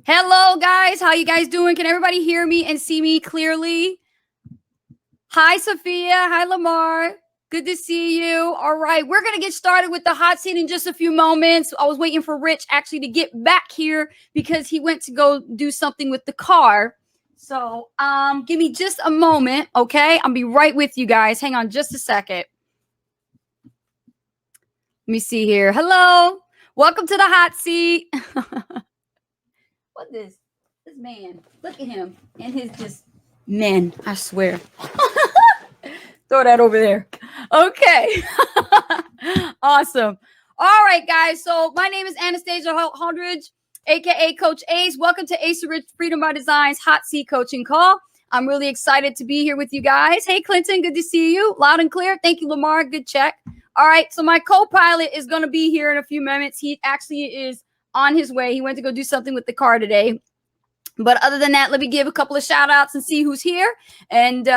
Hello, guys. How you guys doing? Can everybody hear me and see me clearly? Hi, Sophia. Hi, Lamar. Good to see you. All right, we're going to get started with the hot seat in just a few moments. I was waiting for Rich actually to get back here because he went to go do something with the car. So give me just a moment, okay? I'll be right with you guys. Hang on just a second. Let me see here. Hello. Welcome to the hot seat. What this man? Look at him and his just men. I swear. Throw that over there. Okay. Awesome. All right, guys. So my name is Anastasia Holdridge, aka Coach Ace. Welcome to Ace Rich Freedom by Design's Hot Seat Coaching Call. I'm really excited to be here with you guys. Hey, Clinton, good to see you. Loud and clear. Thank you, Lamar. Good check. All right. So my co-pilot is going to be here in a few minutes. He actually is on his way. He went to go do something with the car today. But other than that, let me give a couple of shout outs and see who's here. And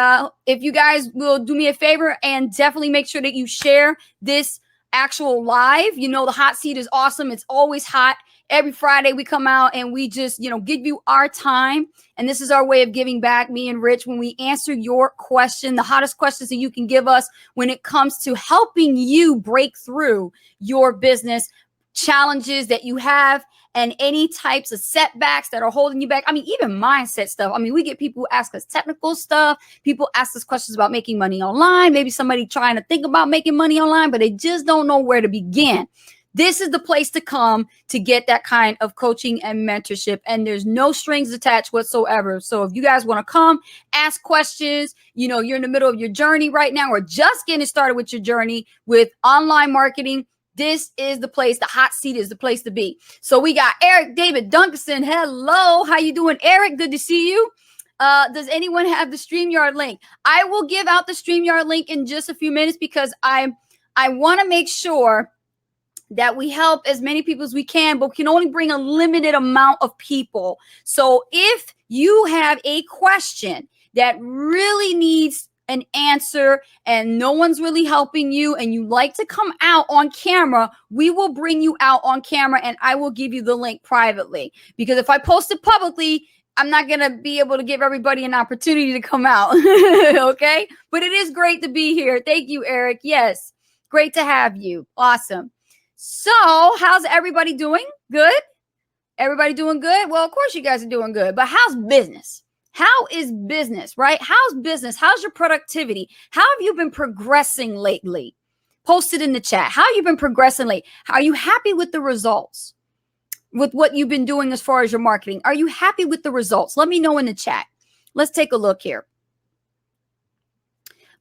if you guys will do me a favor and definitely make sure that you share this actual live. You know, the hot seat is awesome. It's always hot. Every Friday we come out and we just, give you our time. And this is our way of giving back, me and Rich, when we answer your question, the hottest questions that you can give us when it comes to helping you break through your business challenges that you have and any types of setbacks that are holding you back. I mean, even mindset stuff. I mean, we get people who ask us technical stuff. People ask us questions about making money online. Maybe somebody trying to think about making money online, but they just don't know where to begin. This is the place to come to get that kind of coaching and mentorship. And there's no strings attached whatsoever. So if you guys want to come, ask questions, you're in the middle of your journey right now or just getting started with your journey with online marketing, this is the place. The hot seat is the place to be. So we got Eric David Dunkerson. Hello. How you doing, Eric? Good to see you. Does anyone have the StreamYard link? I will give out the StreamYard link in just a few minutes because I want to make sure that we help as many people as we can, but we can only bring a limited amount of people. So if you have a question that really needs an answer and no one's really helping you and you like to come out on camera, we will bring you out on camera and I will give you the link privately. Because if I post it publicly, I'm not going to be able to give everybody an opportunity to come out. Okay? But it is great to be here. Thank you, Eric. Yes. Great to have you. Awesome. So how's everybody doing? Good? Everybody doing good? Well, of course you guys are doing good, but how's business? How is business, right? How's business? How's your productivity? How have you been progressing lately? Post it in the chat. How have you been progressing lately? Are you happy with the results? With what you've been doing as far as your marketing? Are you happy with the results? Let me know in the chat. Let's take a look here.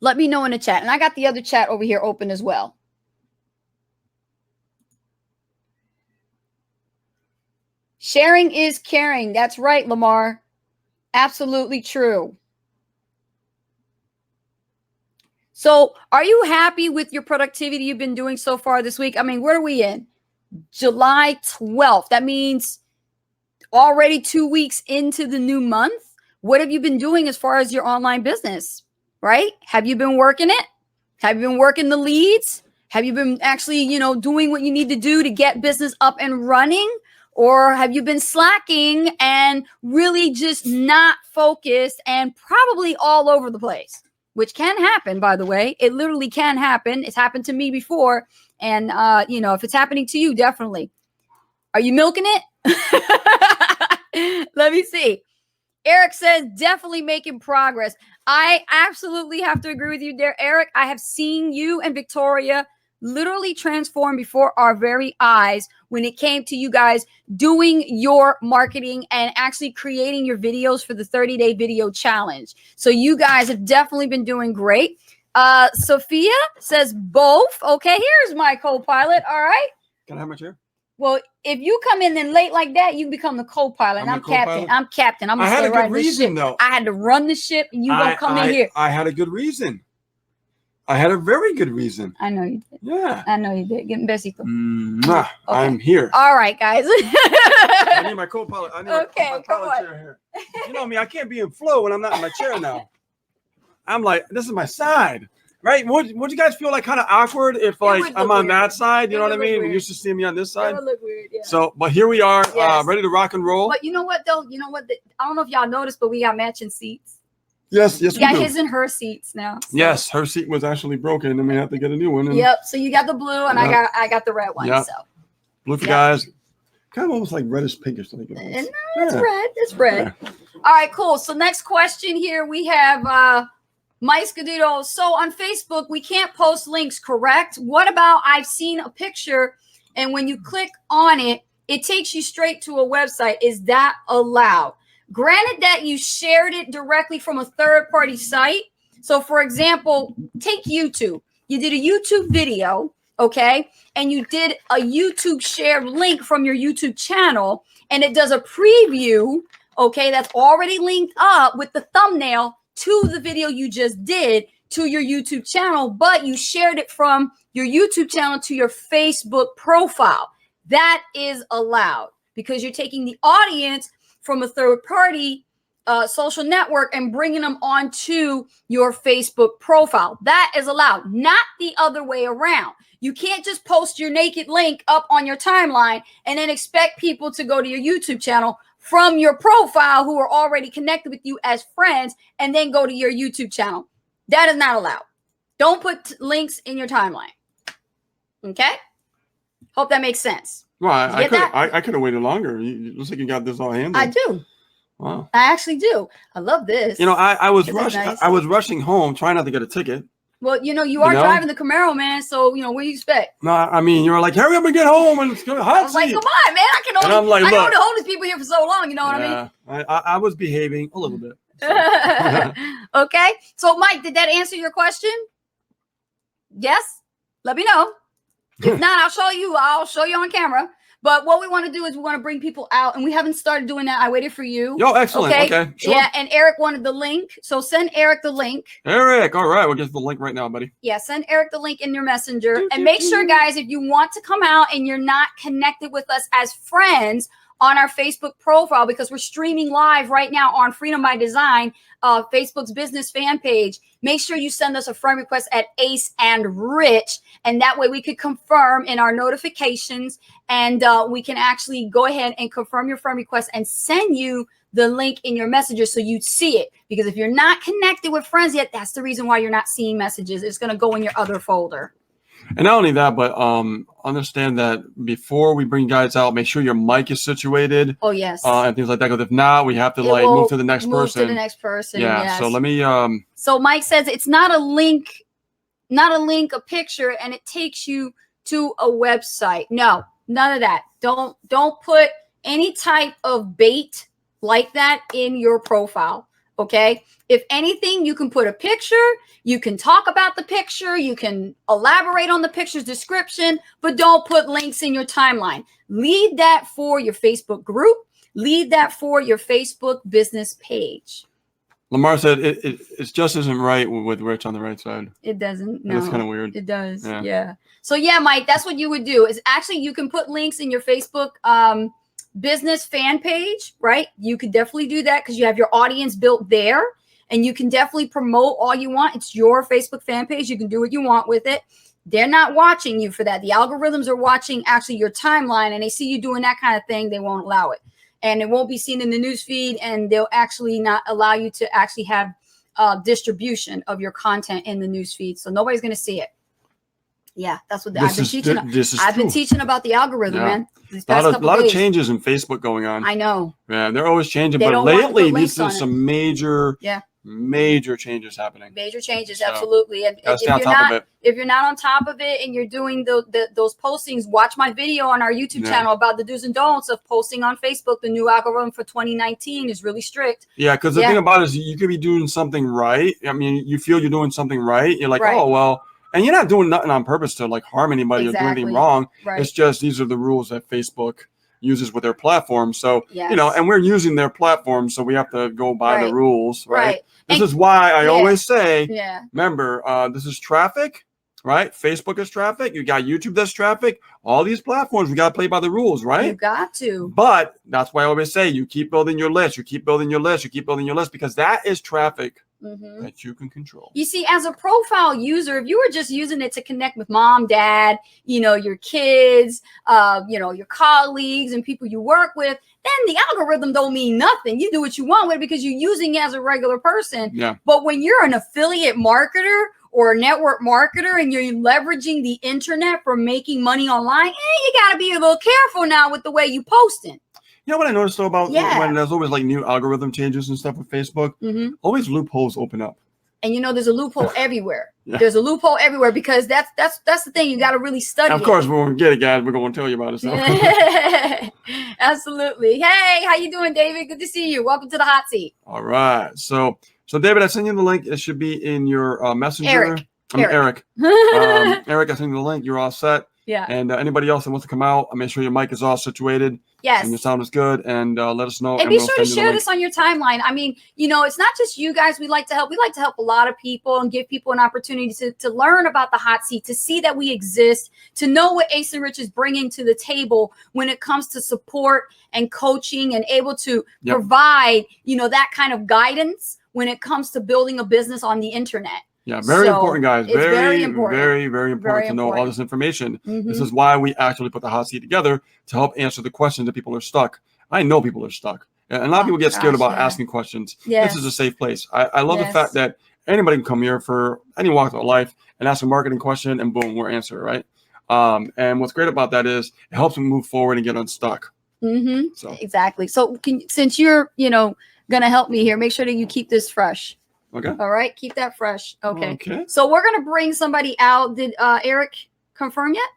Let me know in the chat. And I got the other chat over here open as well. Sharing is caring. That's right, Lamar. Absolutely true. So are you happy with your productivity you've been doing so far this week? I mean, where are we in? July 12th. That means already 2 weeks into the new month. What have you been doing as far as your online business, right? Have you been working it? Have you been working the leads? Have you been actually, doing what you need to do to get business up and running? Or have you been slacking and really just not focused and probably all over the place, which can happen, by the way. It literally can happen. It's happened to me before. And, if it's happening to you, definitely. Are you milking it? Let me see. Eric says, definitely making progress. I absolutely have to agree with you there, Eric. I have seen you and Victoria literally transform before our very eyes when it came to you guys doing your marketing and actually creating your videos for the 30-day video challenge. So you guys have definitely been doing great. Sophia says both. Okay, here's my co-pilot. All right. Can I have my chair? Well, if you come in then late like that, you become the co-pilot. And I'm captain. I'm captain. I'm I had a good reason, though. I had to run the ship, and you gonna come in here. I had a good reason. I had a very good reason. I know you did. Yeah. I know you did. Get besito. Okay. I'm here. All right, guys. I need my co-pilot. I need my pilot chair here. You know me, I can't be in flow when I'm not in my chair now. I'm like, this is my side. Right? Would you guys feel like kind of awkward if like I'm on that side? You know what I mean? Weird. You used to see me on this side. It would look weird, yeah. So, but here we are, Yes. ready to rock and roll. But you know what though? You know what? I don't know if y'all noticed, but we got matching seats. Yes, We got do. his and her seats now. So. Yes, her seat was actually broken, and we have to get a new one. And Yep. So you got the blue, and Yep. I got the red one. Yep. So blue for Yep. guys, kind of almost like reddish pinkish. Like and it's red. It's red. Yeah. All right, cool. So next question here we have Mike Scudito. So on Facebook we can't post links, correct? What about I've seen a picture, and when you click on it, it takes you straight to a website. Is that allowed? Granted that you shared it directly from a third-party site. So, for example, take YouTube. You did a YouTube video, okay? And you did a YouTube shared link from your YouTube channel, and it does a preview, okay, that's already linked up with the thumbnail to the video you just did to your YouTube channel, but you shared it from your YouTube channel to your Facebook profile. That is allowed because you're taking the audience from a third party social network and bringing them onto your Facebook profile. That is allowed, not the other way around. You can't just post your naked link up on your timeline and then expect people to go to your YouTube channel from your profile who are already connected with you as friends and then go to your YouTube channel. That is not allowed. Don't put links in your timeline. Okay? Hope that makes sense. Well, I could have waited longer. It looks like you got this all handled. I do. Wow. I actually do. I love this. You know, I was This is rushing. nice. I was rushing home, trying not to get a ticket. Well, you are driving the Camaro, man. So, what do you expect? No, I mean, you were like, hurry up and get home, and it's gonna I hot was like, seat. come on, man. I can And I'm like, only look. hold these people here for so long. You know what I mean? I was behaving a little bit. Okay. So, Mike, did that answer your question? Yes. Let me know. If not, I'll show you on camera. But what we want to do is we want to bring people out, and we haven't started doing that. I waited for you. Yo, excellent. Okay, sure. Yeah, and Eric wanted the link. So send Eric the link. Eric, all right. We'll get the link right now, buddy. Yeah, send Eric the link in your messenger. And make sure, guys, if you want to come out and you're not connected with us as friends on our Facebook profile, because we're streaming live right now on Freedom by Design, Facebook's business fan page, make sure you send us a friend request at Ace and Rich. And that way we could confirm in our notifications, and we can actually go ahead and confirm your friend request and send you the link in your messages so you see it. Because if you're not connected with friends yet, that's the reason why you're not seeing messages. It's going to go in your other folder. And not only that, but understand that before we bring guys out, make sure your mic is situated. Oh, yes. And things like that. Because if not, we have to move to the next person. Move to the next person. Yeah. Yes. So let me. So Mike says it's not a link, a picture, and it takes you to a website. No, none of that. Don't put any type of bait like that in your profile. Okay. If anything, you can put a picture, you can talk about the picture, you can elaborate on the picture's description, but don't put links in your timeline. Leave that for your Facebook group. Leave that for your Facebook business page. Lamar said it just isn't right with Rich on the right side. It doesn't. No, it's kind of weird. It does. Yeah. Yeah. So yeah, Mike, that's what you would do. Is actually you can put links in your Facebook business fan page, right? You could definitely do that because you have your audience built there, and you can definitely promote all you want. It's your Facebook fan page. You can do what you want with it. They're not watching you for that. The algorithms are watching actually your timeline, and they see you doing that kind of thing. They won't allow it. And it won't be seen in the news feed, and they'll actually not allow you to actually have distribution of your content in the news feed. So nobody's going to see it. Yeah, that's what I've been teaching. I've been teaching about the algorithm, man. A lot of changes in Facebook going on. I know. Yeah, they're always changing. But lately, these are some major changes happening. Major changes, absolutely. And if you're not on top of it and you're doing those postings, watch my video on our YouTube channel about the do's and don'ts of posting on Facebook. The new algorithm for 2019 is really strict. Yeah, because the thing about it is you could be doing something right. I mean, you feel you're doing something right. You're like, oh, well. And you're not doing nothing on purpose to like harm anybody or do anything wrong. Right. It's just these are the rules that Facebook uses with their platform. So, and we're using their platform. So we have to go by the rules. Right. This is why I always say, remember, this is traffic, right? Facebook is traffic. You got YouTube that's traffic. All these platforms, we got to play by the rules, right? You got to. But that's why I always say you keep building your list. You keep building your list. You keep building your list because that is traffic. that you can control. You see, as a profile user, if you were just using it to connect with mom, dad, your kids, your colleagues and people you work with, then the algorithm don't mean nothing. You do what you want with it because you're using it as a regular person. Yeah. But when you're an affiliate marketer or a network marketer and you're leveraging the internet for making money online, you got to be a little careful now with the way you posting. You know what I noticed though about when there's always like new algorithm changes and stuff with Facebook, always loopholes open up. And there's a loophole everywhere. Yeah. There's a loophole everywhere because that's the thing. You got to really study. Of course, when we get it, guys, we're going to tell you about it. So. Absolutely. Hey, how you doing, David? Good to see you. Welcome to the hot seat. All right. So David, I sent you the link. It should be in your messenger. Eric. Eric, I sent you the link. You're all set. Yeah. And anybody else that wants to come out, make sure your mic is all situated. Yes. And your sound is good. And let us know. And be sure to share this on your timeline. I mean, it's not just you guys we like to help. We like to help a lot of people and give people an opportunity to learn about the hot seat, to see that we exist, to know what Ace and Rich is bringing to the table when it comes to support and coaching and able to provide, that kind of guidance when it comes to building a business on the internet. Yeah, very important, guys. Very important. Very important to know all this information. This is why we actually put the hot seat together to help answer the questions that people are stuck. I know people are stuck. And a lot of people get scared about asking questions. Yes. This is a safe place. I love the fact that anybody can come here for any walk of life and ask a marketing question and boom, we're answered, right? And what's great about that is it helps them move forward and get unstuck. So. Exactly. So since you're, going to help me here, make sure that you keep this fresh. Okay. All right. Keep that fresh. Okay. So we're going to bring somebody out. Did Eric confirm yet?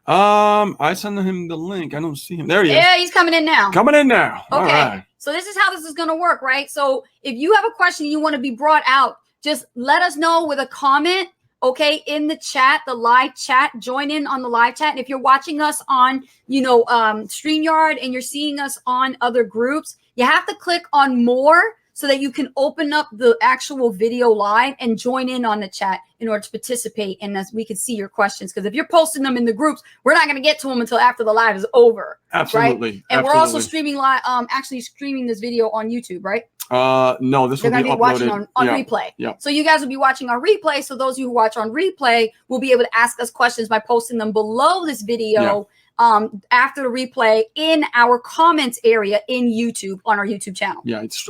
I sent him the link. I don't see him. There he is. Yeah, he's coming in now. Coming in now. Okay. All right. So this is how this is going to work, right? So if you have a question you want to be brought out, just let us know with a comment. Okay, in the chat, the live chat, join in on the live chat. And if you're watching us on, StreamYard and you're seeing us on other groups, you have to click on more so that you can open up the actual video live and join in on the chat in order to participate and as we can see your questions. Because if you're posting them in the groups, we're not going to get to them until after the live is over. Absolutely. Right? And we're also streaming live, actually streaming this video on YouTube, right? No, this will be uploaded. Watching on replay. Yeah. So you guys will be watching on replay. So those of you who watch on replay will be able to ask us questions by posting them below this video. After the replay in our comments area in YouTube on our YouTube channel. Yeah, it's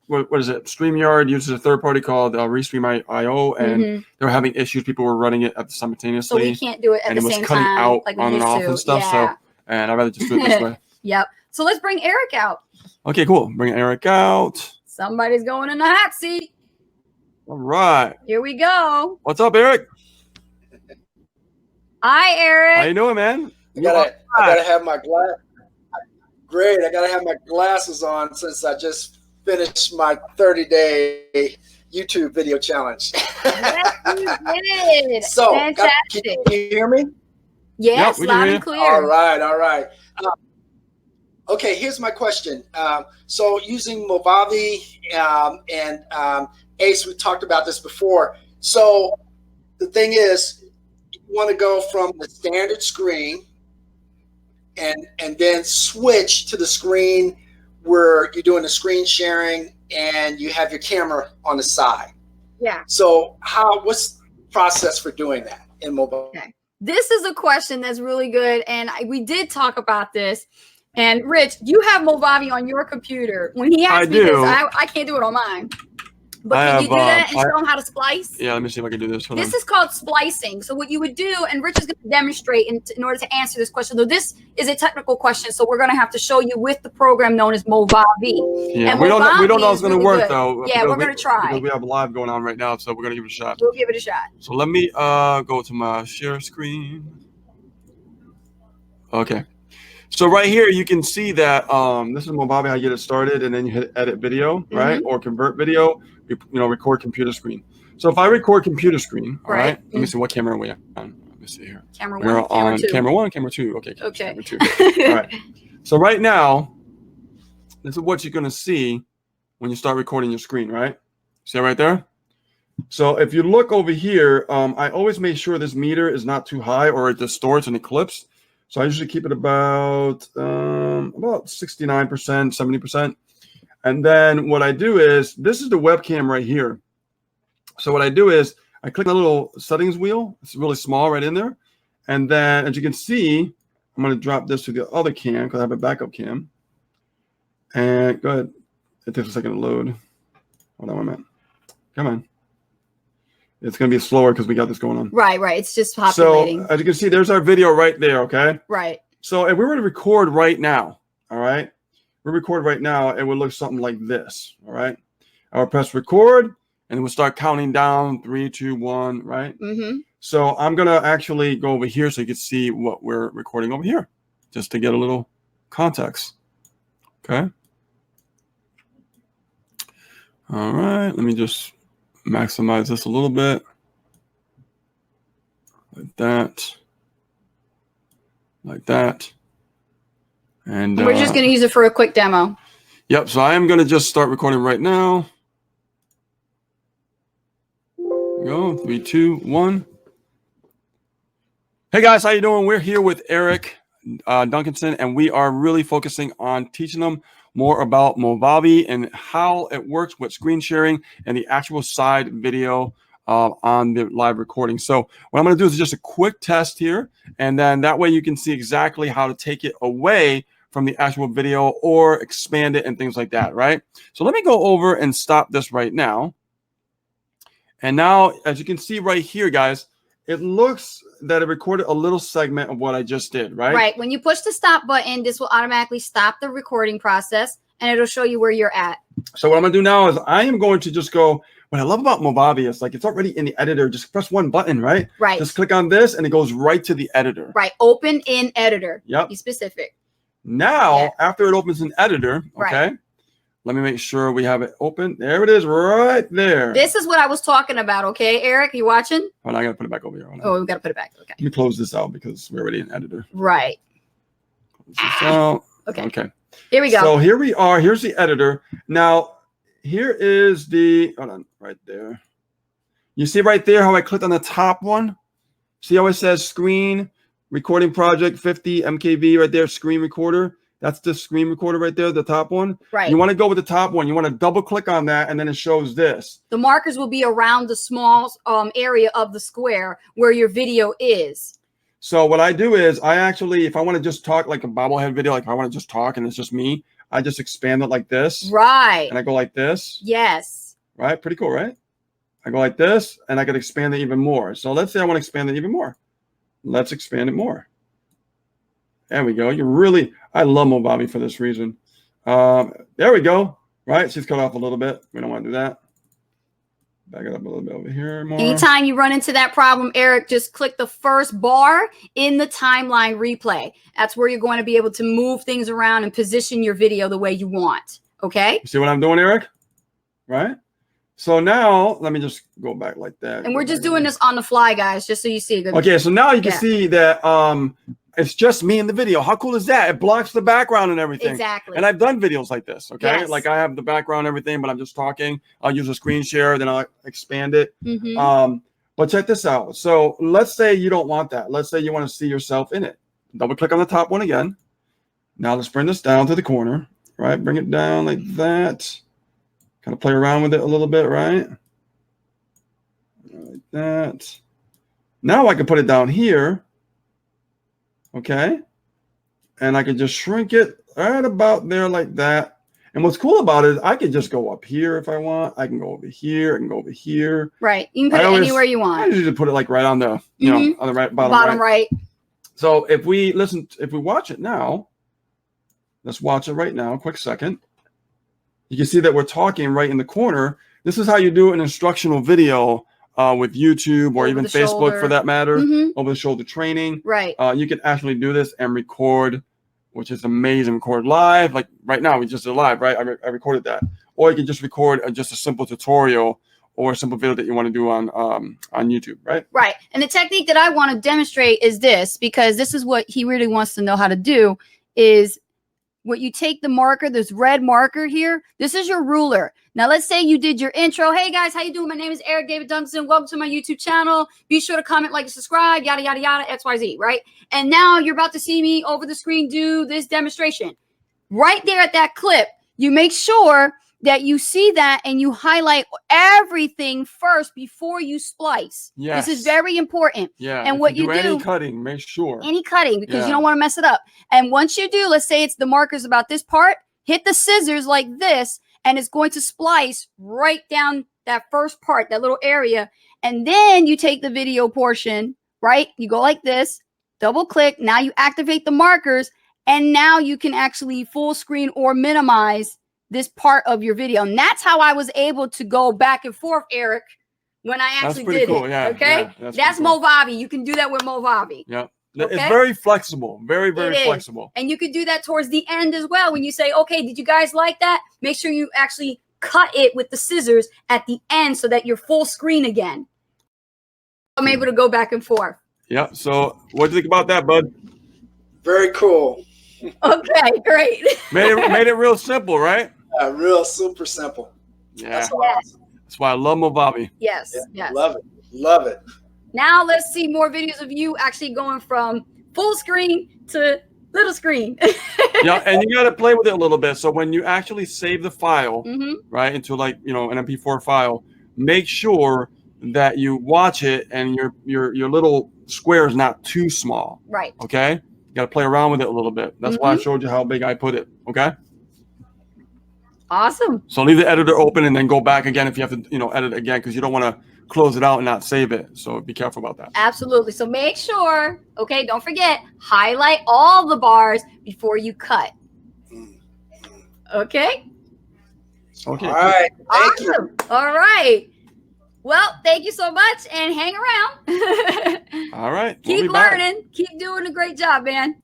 what is it? StreamYard uses a third party called Restream.io, and they were having issues. People were running it simultaneously. So we can't do it at the same time. And it was cutting out like on and off and stuff. Yeah. So, and I'd rather just do it this way. Yep. So let's bring Eric out. Okay, cool. Bring Eric out. Somebody's going in the hot seat. All right. Here we go. What's up, Eric? Hi, Eric. How you doing, man? I gotta have my glass. Great. I gotta have my glasses on since I just finished my 30-day YouTube video challenge. Yes, you did. So, fantastic. Can you hear me? Yes, loud and clear. All right. Okay, here's my question. So using Movavi and Ace, we talked about this before. So the thing is, you want to go from the standard screen and then switch to the screen where you're doing the screen sharing and you have your camera on the side. Yeah. So what's the process for doing that in mobile? Okay. This is a question that's really good. And we did talk about this. And Rich, you have Movavi on your computer. When he asked me this, I can't do it on mine. But can you do that and show them how to splice? Yeah, let me see if I can do this. This is called splicing. So what you would do, and Rich is going to demonstrate in order to answer this question. Though this is a technical question, so we're going to have to show you with the program known as Movavi. Yeah, we don't know how it's going to work though. Yeah, we're going to try. Because we have a live going on right now, so we're going to give it a shot. We'll give it a shot. So let me go to my share screen. Okay. So right here, you can see that this is Movavi, how you get it started, and then you hit edit video, right? Or convert video, record computer screen. So if I record computer screen, all right, let me see what camera are we on. Let me see here. Camera one, camera two. Camera one, camera two. Okay. Okay. Camera two. All right. So right now, this is what you're going to see when you start recording your screen, right? See it right there? So if you look over here, I always make sure this meter is not too high or it distorts and it clips. So I usually keep it about 69%, 70%. And then what I do is, this is the webcam right here. So what I do is I click the little settings wheel. It's really small right in there. And then as you can see, I'm going to drop this to the other cam because I have a backup cam. And go ahead. It takes a second to load. Hold on 1 minute. Come on. It's going to be slower because we got this going on. Right. It's just populating. So as you can see, there's our video right there, okay? Right. So if we were to record right now, all right? We record right now, it would look something like this, all right? I would press record, and we'll start counting down, 3, 2, 1, right? Mm-hmm. So I'm going to actually go over here so you can see what we're recording over here, just to get a little context, okay? All right, let me just maximize this a little bit. Like that. Like that. And we're just going to use it for a quick demo. Yep, so I am going to just start recording right now. Here we go, 3, 2, 1. Hey guys, how you doing? We're here with Eric Duncanson, and we are really focusing on teaching them more about Movavi and how it works with screen sharing and the actual side video on the live recording. So what I'm going to do is just a quick test here, and then that way you can see exactly how to take it away from the actual video or expand it and things like that, right? So let me go over and stop this right now. And now, as you can see right here, guys, it looks that it recorded a little segment of what I just did, right? Right. When you push the stop button, this will automatically stop the recording process, and it'll show you where you're at. So what I'm going to do now is I am going to just go, what I love about Movavi is like it's already in the editor. Just press one button, right? Right. Just click on this, and it goes right to the editor. Right. Open in editor. Yep. Be specific. Now, after it opens in editor, okay, right. Let me make sure we have it open. There it is right there. This is what I was talking about, okay, Eric? You watching? Hold on, I got to put it back over here. Oh, we got to put it back. Okay. Let me close this out because we're already in editor. Right. Close this out. Okay. Okay. Here we go. So here we are. Here's the editor. Now, here is the, hold on, right there. You see right there how I clicked on the top one? See how it says screen recording project 50 MKV right there, screen recorder. That's the screen recorder right there, the top one. Right. You want to go with the top one. You want to double click on that, and then it shows this. The markers will be around the small area of the square where your video is. So what I do is I actually, if I want to just talk like a bobblehead video, like if I want to just talk and it's just me, I just expand it like this. Right. And I go like this. Yes. Right? Pretty cool, right? I go like this, and I could expand it even more. So let's say I want to expand it even more. Let's expand it more. There we go. I love Movavi for this reason. There we go. Right? She's cut off a little bit. We don't want to do that. Back it up a little bit over here more. Anytime you run into that problem, Eric, just click the first bar in the timeline replay. That's where you're going to be able to move things around and position your video the way you want. Okay? You see what I'm doing, Eric? Right? So now, let me just go back like that. And we're just doing this on the fly, guys, just so you see. Okay, so now you can see that it's just me in the video. How cool is that? It blocks the background and everything. Exactly. And I've done videos like this, okay? Yes. Like I have the background and everything, but I'm just talking. I'll use a screen share, then I'll expand it. Mm-hmm. But check this out. So let's say you don't want that. Let's say you want to see yourself in it. Double click on the top one again. Now let's bring this down to the corner, right? Bring it down like that. Kind of play around with it a little bit, right? Like that. Now I can put it down here. Okay. And I can just shrink it right about there like that. And what's cool about it is I can just go up here if I want. I can go over here. I can go over here. Right. You can put it anywhere you want. I usually put it like right on the, you know, on the right bottom right. So if we watch it now, let's watch it right now. Quick second. You can see that we're talking right in the corner. This is how you do an instructional video with YouTube or even Facebook for that matter, over the shoulder training. Right. You can actually do this and record, which is amazing. Record live, like right now we just did live, right? I recorded that. Or you can just record just a simple tutorial or a simple video that you want to do on YouTube, right? Right. And the technique that I want to demonstrate is this, because this is what he really wants to know how to do, is what you take the marker, this red marker here, this is your ruler. Now, let's say you did your intro. Hey, guys, how you doing? My name is Eric David Duncanson. Welcome to my YouTube channel. Be sure to comment, like, and subscribe, yada, yada, yada, XYZ, right? And now you're about to see me over the screen do this demonstration. Right there at that clip, you make sure that you see that and you highlight everything first before you splice. Yes. This is very important. Yeah. And what you do, any cutting, make sure. Any cutting, because you don't want to mess it up. And once you do, let's say it's the markers about this part, hit the scissors like this, and it's going to splice right down that first part, that little area. And then you take the video portion, right? You go like this, double click. Now you activate the markers, and now you can actually full screen or minimize this part of your video. And that's how I was able to go back and forth, Eric, when I actually did cool. it. Yeah, okay? Yeah, that's cool. Movavi. You can do that with Movavi. Yeah. Okay? It's very flexible. Very, very flexible. And you could do that towards the end as well. When you say, okay, did you guys like that? Make sure you actually cut it with the scissors at the end so that you're full screen again. I'm able to go back and forth. Yeah. So what do you think about that, bud? Very cool. Okay, great. made it real simple, right? Real super simple. Yeah. That's awesome. That's why I love Movavi. Yes. Yeah, Yes. love it. Love it. Now let's see more videos of you actually going from full screen to little screen. Yeah, and you got to play with it a little bit. So when you actually save the file, right, into like, an MP4 file, make sure that you watch it and your little square is not too small. Right. Okay? You got to play around with it a little bit. That's why I showed you how big I put it. Okay? Awesome. So leave the editor open and then go back again if you have to, edit again, because you don't want to close it out and not save it. So be careful about that. Absolutely. So make sure, okay, don't forget, highlight all the bars before you cut. Okay? Okay. All right. Thank you. Awesome. All right. Well, thank you so much and hang around. All right. Keep We'll be back. learning. Keep doing a great job, man.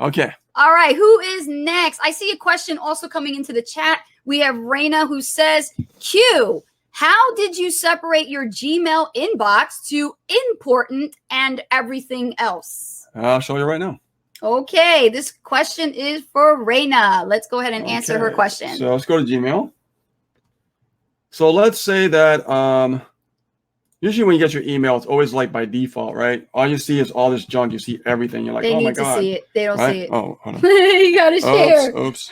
Okay. All right. Who is next? I see a question also coming into the chat. We have Raina who says, Q, how did you separate your Gmail inbox to important and everything else? I'll show you right now. Okay. This question is for Raina. Let's go ahead and answer her question. So let's go to Gmail. So let's say that usually when you get your email, it's always like by default, right? All you see is all this junk. You see everything. You're like, they oh my need God. to see it. They don't Right? see it. Oh, hold on. You got to share. Oops.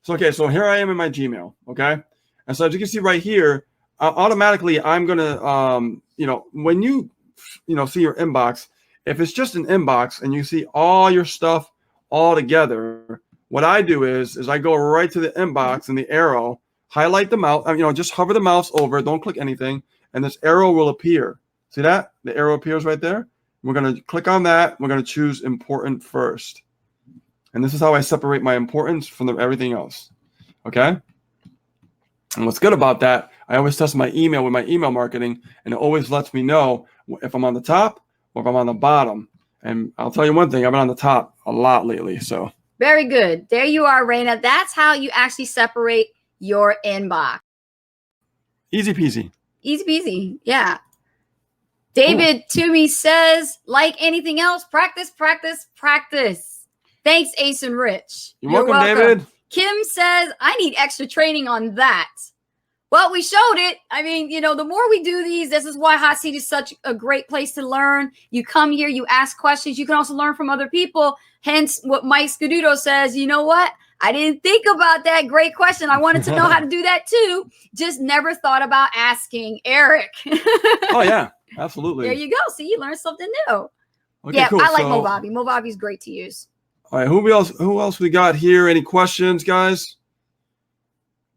So, okay. So here I am in my Gmail. Okay. And so as you can see right here, automatically I'm going to, when you see your inbox, if it's just an inbox and you see all your stuff all together, what I do is I go right to the inbox and the arrow, highlight the mouse, just hover the mouse over, don't click anything, and this arrow will appear. See that? The arrow appears right there. We're going to click on that. We're going to choose important first. And this is how I separate my importance from everything else. Okay? And what's good about that, I always test my email with my email marketing, and it always lets me know if I'm on the top or if I'm on the bottom. And I'll tell you one thing, I've been on the top a lot lately. So very good. There you are, Raina. That's how you actually separate your inbox. Easy peasy. Easy peasy. Yeah. David Toomey says, like anything else, practice, practice, practice. Thanks, Ace and Rich. You're welcome, David. Kim says, I need extra training on that. Well, we showed it. I mean, the more we do these, this is why Hot Seat is such a great place to learn. You come here, you ask questions. You can also learn from other people. Hence what Mike Scuduto says, you know what? I didn't think about that. Great question. I wanted to know how to do that too. Just never thought about asking Eric. Oh, yeah, absolutely. There you go. See, you learned something new. Okay, yeah, cool. I like Movavi. Movavi is great to use. All right, who else we got here? Any questions, guys?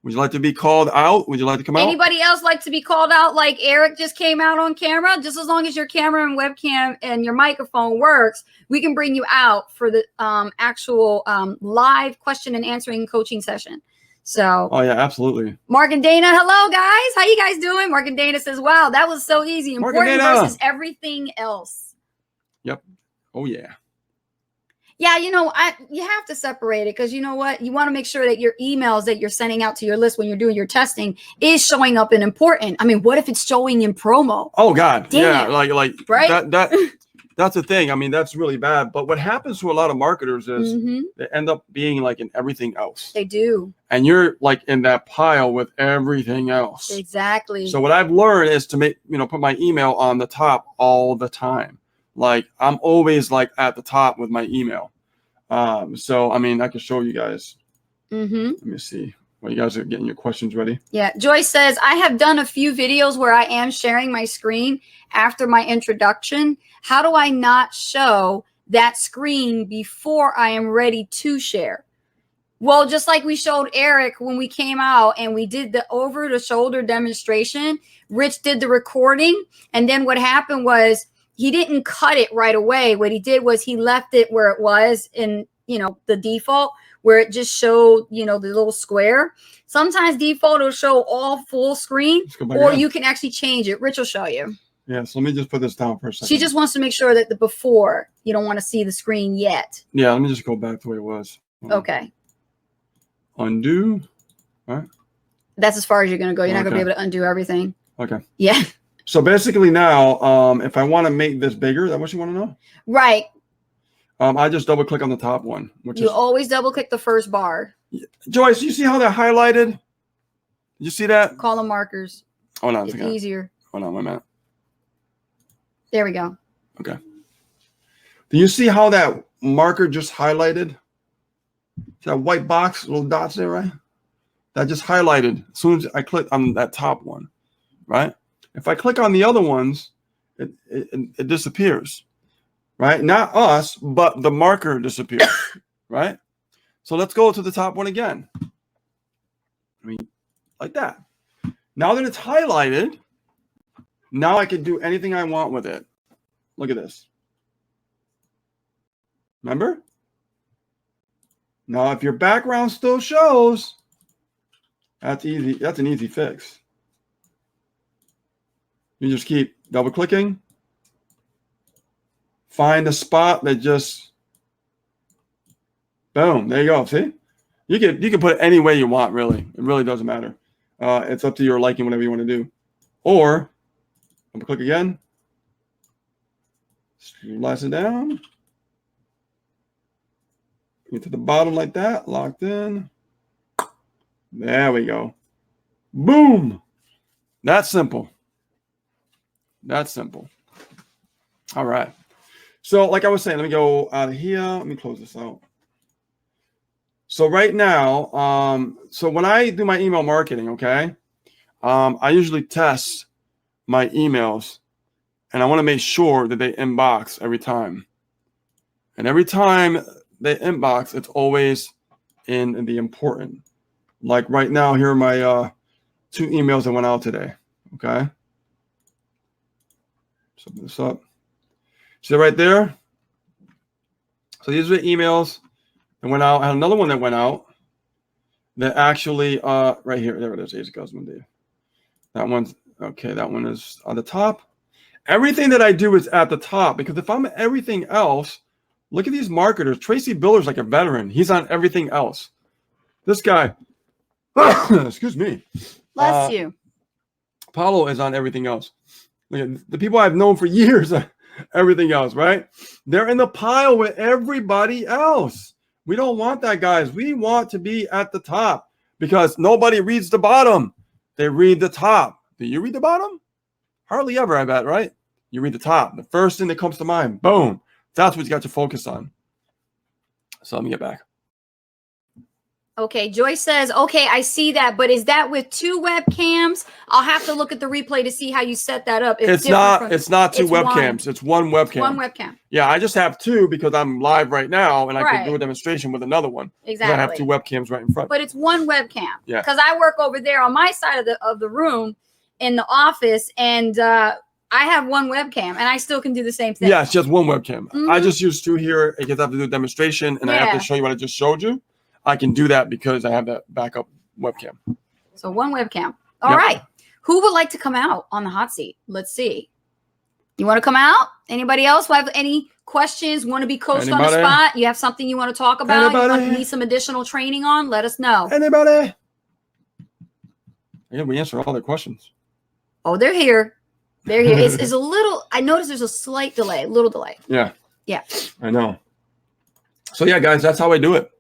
Would you like to be called out? Would you like to come out? Anybody else like to be called out like Eric just came out on camera? Just as long as your camera and webcam and your microphone works, we can bring you out for the actual live question and answering coaching session. So, oh yeah, absolutely. Mark and Dana, hello guys. How you guys doing? Mark and Dana says, wow, that was so easy. Important versus everything else. Yep. Oh yeah. Yeah, you have to separate it because you know what? You want to make sure that your emails that you're sending out to your list when you're doing your testing is showing up in important. I mean, what if it's showing in promo? Oh God. Damn. Yeah, like right? That's the thing. I mean, that's really bad. But what happens to a lot of marketers is they end up being like in everything else. They do. And you're like in that pile with everything else. Exactly. So what I've learned is to put my email on the top all the time. Like I'm always like at the top with my email. So I mean, I can show you guys. Let me see. While you guys are getting your questions ready. Yeah. Joyce says, I have done a few videos where I am sharing my screen after my introduction. How do I not show that screen before I am ready to share? Well, just like we showed Eric when we came out and we did the over the shoulder demonstration, Rich did the recording. And then what happened was he didn't cut it right away. What he did was he left it where it was in, the default, where it just showed, the little square. Sometimes default will show all full screen, or you can actually change it. Rich will show you. Yeah, so let me just put this down for a second. She just wants to make sure that the before, you don't want to see the screen yet. Yeah, let me just go back the way it was. Okay. Undo. All right. That's as far as you're going to go. You're not going to be able to undo everything. Okay. Yeah. So basically now, if I want to make this bigger, is that what you want to know? Right. I just double click on the top one, which you always double click the first bar. Joyce, you see how they're highlighted? Did you see that? Column markers. Oh no, it's easier. Hold on, wait a minute. There we go. Okay. Do you see how that marker just highlighted? See that white box, little dots there, right? That just highlighted as soon as I click on that top one, right? If I click on the other ones, it disappears, right? Not us, but the marker disappears, right? So let's go to the top one again. Like that. Now that it's highlighted, now I can do anything I want with it. Look at this. Remember? Now, if your background still shows, that's easy. That's an easy fix. You just keep double clicking. Find a spot that just, boom, there you go. See? You can put it any way you want, really. It really doesn't matter. It's up to your liking, whatever you want to do. Or, double click again. Slice it down. Get to the bottom like that, locked in. There we go. Boom. That's simple. That's simple. All right. So like I was saying, let me go out of here. Let me close this out. So right now, so when I do my email marketing, okay, I usually test my emails and I want to make sure that they inbox every time. And every time they inbox, it's always in the important. Like right now, here are my 2 emails that went out today. Okay. So open this up. See right there? So these are the emails that went out. I had another one that went out that actually, right here, there it is. Easy goes, Monday. That one's okay. That one is on the top. Everything that I do is at the top because if I'm everything else, look at these marketers. Tracy Biller's like a veteran. He's on everything else. This guy, excuse me. Bless you. Paulo is on everything else. Look at the people I've known for years, everything else, right? They're in the pile with everybody else. We don't want that, guys. We want to be at the top because nobody reads the bottom. They read the top. Do you read the bottom? Hardly ever, I bet, right? You read the top. The first thing that comes to mind, boom. That's what you got to focus on. So let me get back. Okay, Joyce says, okay, I see that, but is that with 2 webcams? I'll have to look at the replay to see how you set that up. It's not 2 webcams. It's one webcam. One webcam. Yeah, I just have 2 because I'm live right now and I can do a demonstration with another one. Exactly. I have 2 webcams right in front. But it's one webcam. Yeah. Because I work over there on my side of the room in the office and I have one webcam and I still can do the same thing. Yeah, it's just one webcam. I just use 2 here because I have to do a demonstration and I have to show you what I just showed you. I can do that because I have that backup webcam. So one webcam. All right. Who would like to come out on the hot seat? Let's see. You want to come out? Anybody else have any questions? Want to be coached on the spot? You have something you want to talk about? You need some additional training on? Let us know. Anybody? Yeah, we answer all their questions. Oh, they're here. They're here. It's a little, I noticed there's a slight delay, a little delay. Yeah. Yeah. I know. So yeah, guys, that's how I do it.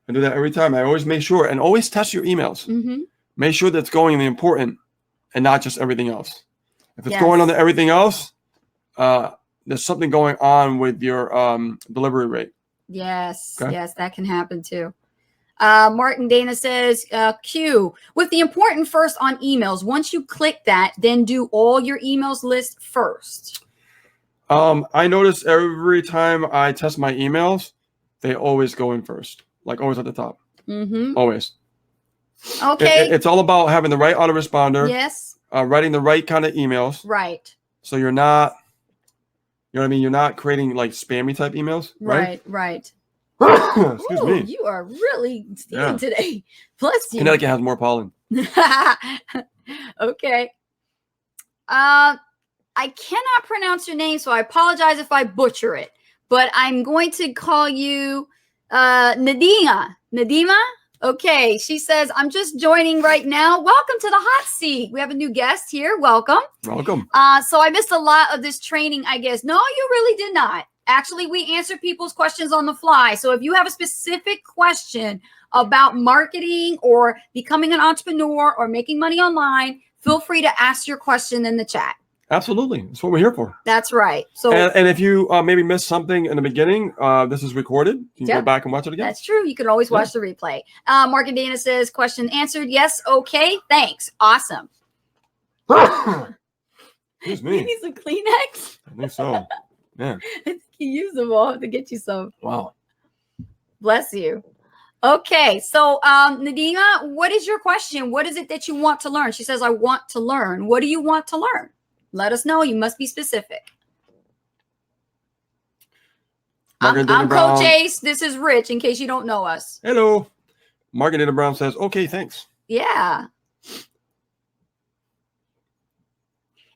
I do that every time. I always make sure and always test your emails. Make sure that's going in the important and not just everything else. If it's going on to everything else, there's something going on with your delivery rate. Yes. Okay. Yes, that can happen too. Martin Dana says, Q, with the important first on emails, once you click that, then do all your emails list first. I notice every time I test my emails, they always go in first, like always at the top. Always. Okay. It's all about having the right autoresponder. Yes. Writing the right kind of emails. Right. So you're not, you know what I mean? You're not creating like spammy type emails. Right. Excuse me. You are really stealing today. Bless you. Connecticut has more pollen. Okay. I cannot pronounce your name, so I apologize if I butcher it. But I'm going to call you Nadima. Nadima? Okay. She says, I'm just joining right now. Welcome to the hot seat. We have a new guest here. Welcome. Welcome. So I missed a lot of this training, I guess. No, you really did not. Actually, we answer people's questions on the fly. So if you have a specific question about marketing or becoming an entrepreneur or making money online, feel free to ask your question in the chat. Absolutely. That's what we're here for. That's right. So, and if you maybe missed something in the beginning, this is recorded. You can go back and watch it again. That's true. You can always watch the replay. Mark and Dana says, question answered. Yes. Okay. Thanks. Awesome. Excuse me. You need some Kleenex? I think so. Yeah. I think you use them all to get you some. Wow. Bless you. Okay. So, Nadima, what is your question? What is it that you want to learn? She says, I want to learn. What do you want to learn? Let us know. You must be specific. I'm Coach Ace. This is Rich, in case you don't know us. Hello. Margarita Brown says, okay, thanks. Yeah.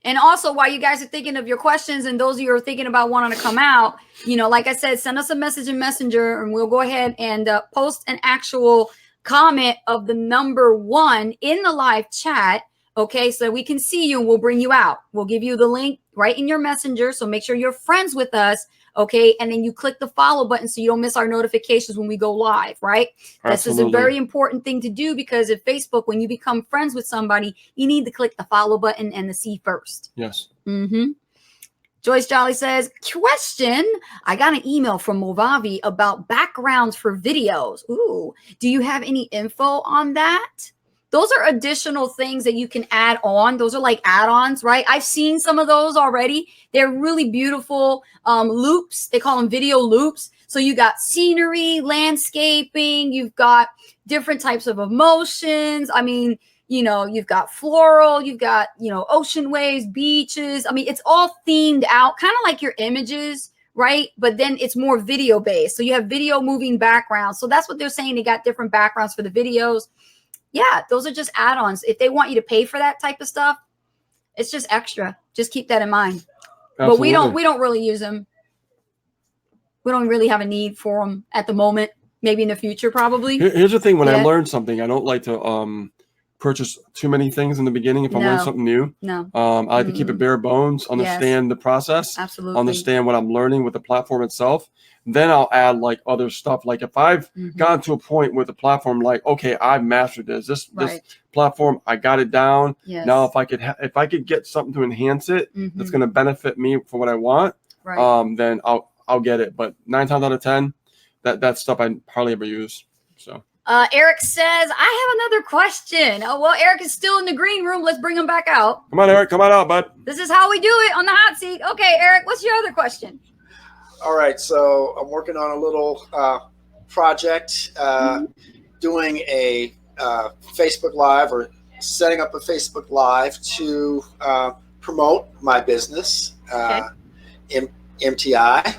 And also, while you guys are thinking of your questions and those of you who are thinking about wanting to come out, you know, like I said, send us a message in Messenger and we'll go ahead and post an actual comment of the number 1 in the live chat. Okay, so we can see you and we'll bring you out. We'll give you the link right in your Messenger. So make sure you're friends with us. Okay, and then you click the follow button so you don't miss our notifications when we go live, right? This is a very important thing to do because at Facebook, when you become friends with somebody, you need to click the follow button and the see first. Yes. Joyce Jolly says, question, I got an email from Movavi about backgrounds for videos. Ooh, do you have any info on that? Those are additional things that you can add on. Those are like add-ons, right? I've seen some of those already. They're really beautiful loops. They call them video loops. So you got scenery, landscaping. You've got different types of emotions. I mean, you know, you've got floral. You've got, you know, ocean waves, beaches. I mean, it's all themed out, kind of like your images, right? But then it's more video based. So you have video moving backgrounds. So that's what they're saying. They got different backgrounds for the videos. Yeah, those are just add-ons. If they want you to pay for that type of stuff, it's just extra. Just keep that in mind. Absolutely. But we don't really use them. We don't really have a need for them at the moment. Maybe in the future, probably. Here's the thing. When I learn something, I don't like to purchase too many things in the beginning if I'm learning something new. No. I like to keep it bare bones, understand the process, absolutely, understand what I'm learning with the platform itself. Then I'll add like other stuff. Like if I've gotten to a point with the platform, like, okay, I've mastered this platform, I got it down. Yes. Now, if I could get something to enhance it, that's going to benefit me for what I want, then I'll get it. But 9 times out of 10, that stuff I hardly ever use. So. Eric says, I have another question. Oh, well, Eric is still in the green room. Let's bring him back out. Come on, Eric. Come on out, bud. This is how we do it on the hot seat. Okay, Eric, what's your other question? All right. So I'm working on a little project, doing a Facebook Live or setting up a Facebook Live to promote my business, MTI.